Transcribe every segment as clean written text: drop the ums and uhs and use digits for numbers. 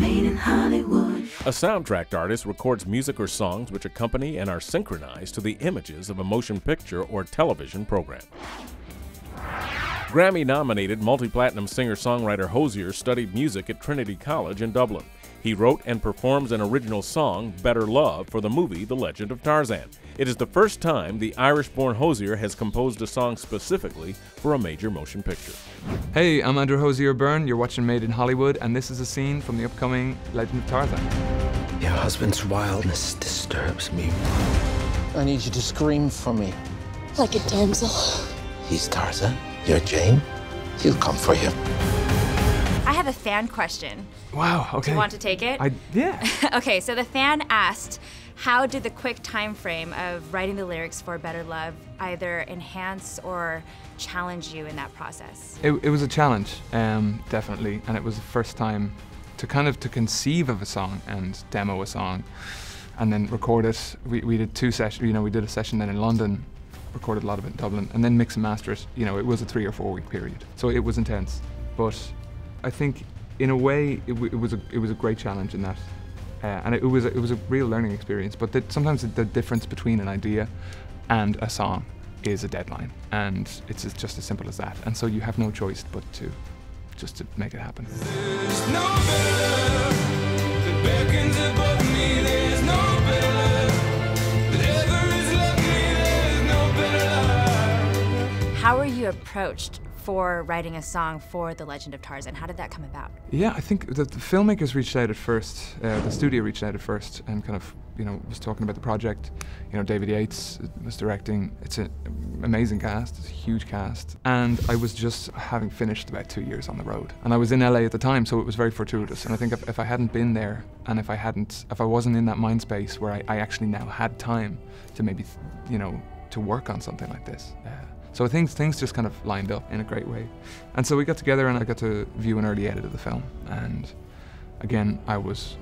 Made in Hollywood. A soundtrack artist records music or songs which accompany and are synchronized to the images of a motion picture or television program. Grammy-nominated multi-platinum singer-songwriter Hozier studied music at Trinity College in Dublin. He wrote and performs an original song, Better Love, for the movie The Legend of Tarzan. It is the first time the Irish-born Hozier has composed a song specifically for a major motion picture. Hey, I'm Andrew Hozier Byrne. You're watching Made in Hollywood, and this is a scene from the upcoming Legend of Tarzan. Your husband's wildness disturbs me. I need you to scream for me. Like a damsel. He's Tarzan. You're Jane. He'll come for you. I have a fan question. Wow, okay. Do you want to take it? Yeah. Okay, so the fan asked, how did the quick time frame of writing the lyrics for Better Love either enhance or challenge you in that process? It was a challenge, definitely, and it was the first time to conceive of a song and demo a song and then record it. We did two sessions, we did a session then in London, recorded a lot of it in Dublin, and then mix and master it. It was a 3 or 4 week period. So it was intense, but I think in a way it was a great challenge in that, and it was a real learning experience. But sometimes the difference between an idea and a song is a deadline, and it's just as simple as that. And so you have no choice but to make it happen. There's no better love that beckons above me. There's no better love that ever has loved me. There's no better love. How were you approached for writing a song for The Legend of Tarzan? How did that come about? Yeah, I think the filmmakers reached out at first, the studio reached out at first and kind of, was talking about the project. David Yates was directing. It's an amazing cast, it's a huge cast. And I was just having finished about 2 years on the road. And I was in LA at the time, so it was very fortuitous. And I think if I hadn't been there, and if I wasn't in that mind space where I actually now had time to maybe, to work on something like this. So things just kind of lined up in a great way. And so we got together and I got to view an early edit of the film. And again, I was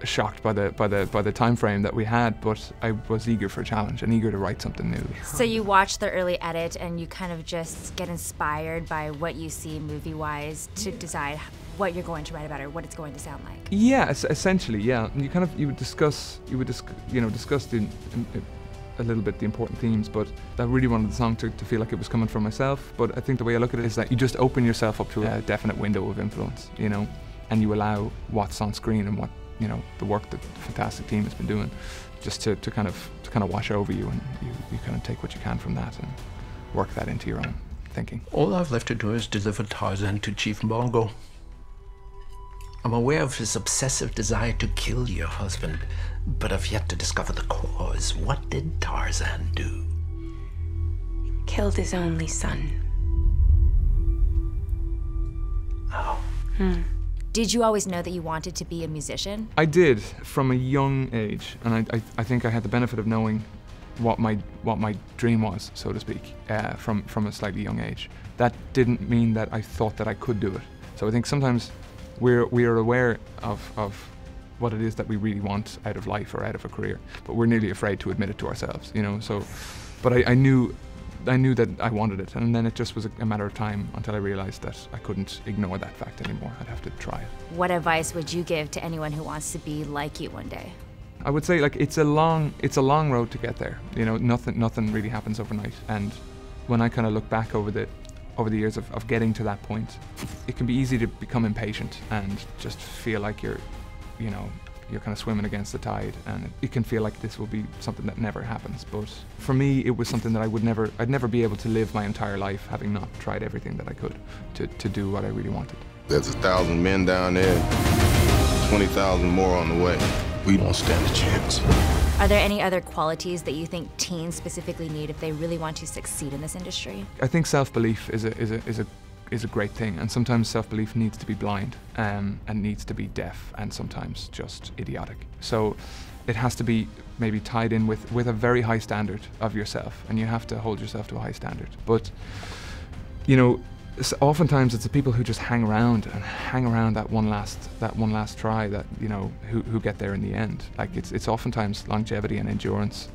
shocked by the time frame that we had, but I was eager for a challenge and eager to write something new. So you watch the early edit and you kind of just get inspired by what you see movie-wise to decide what you're going to write about or what it's going to sound like. Yeah, essentially, yeah. And you would discuss a little bit the important themes, but I really wanted the song to feel like it was coming from myself. But I think the way I look at it is that you just open yourself up to a definite window of influence, and you allow what's on screen and what, the work that the fantastic team has been doing, just to kind of wash over you, and you kind of take what you can from that and work that into your own thinking. All I've left to do is deliver Tarzan to Chief Bongo. I'm aware of his obsessive desire to kill your husband, but I've yet to discover the cause. What did Tarzan do? Killed his only son. Oh. Did you always know that you wanted to be a musician? I did, from a young age, and I think I had the benefit of knowing what my dream was, so to speak, from a slightly young age. That didn't mean that I thought that I could do it. So I think sometimes we are aware of what it is that we really want out of life or out of a career, but we're nearly afraid to admit it to ourselves, So, but I knew that I wanted it, and then it just was a matter of time until I realized that I couldn't ignore that fact anymore. I'd have to try it. What advice would you give to anyone who wants to be like you one day? I would say it's a long road to get there. Nothing really happens overnight, and when I kind of look back over the years of getting to that point, it can be easy to become impatient and just feel like you're kind of swimming against the tide, and it can feel like this will be something that never happens. But for me, it was something that I'd never be able to live my entire life having not tried everything that I could to do what I really wanted. There's 1,000 men down there, 20,000 more on the way. We won't stand a chance. Are there any other qualities that you think teens specifically need if they really want to succeed in this industry? I think self-belief is a great thing, and sometimes self-belief needs to be blind and needs to be deaf and sometimes just idiotic. So it has to be maybe tied in with a very high standard of yourself, and you have to hold yourself to a high standard. But oftentimes it's the people who just hang around that one last try that who get there in the end. Like it's oftentimes longevity and endurance,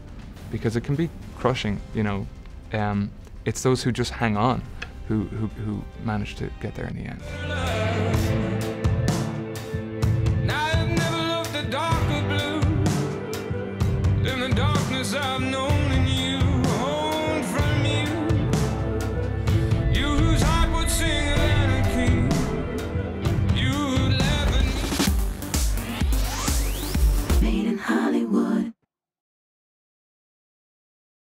because it can be crushing. It's those who just hang on who manage to get there in the end. longest I've known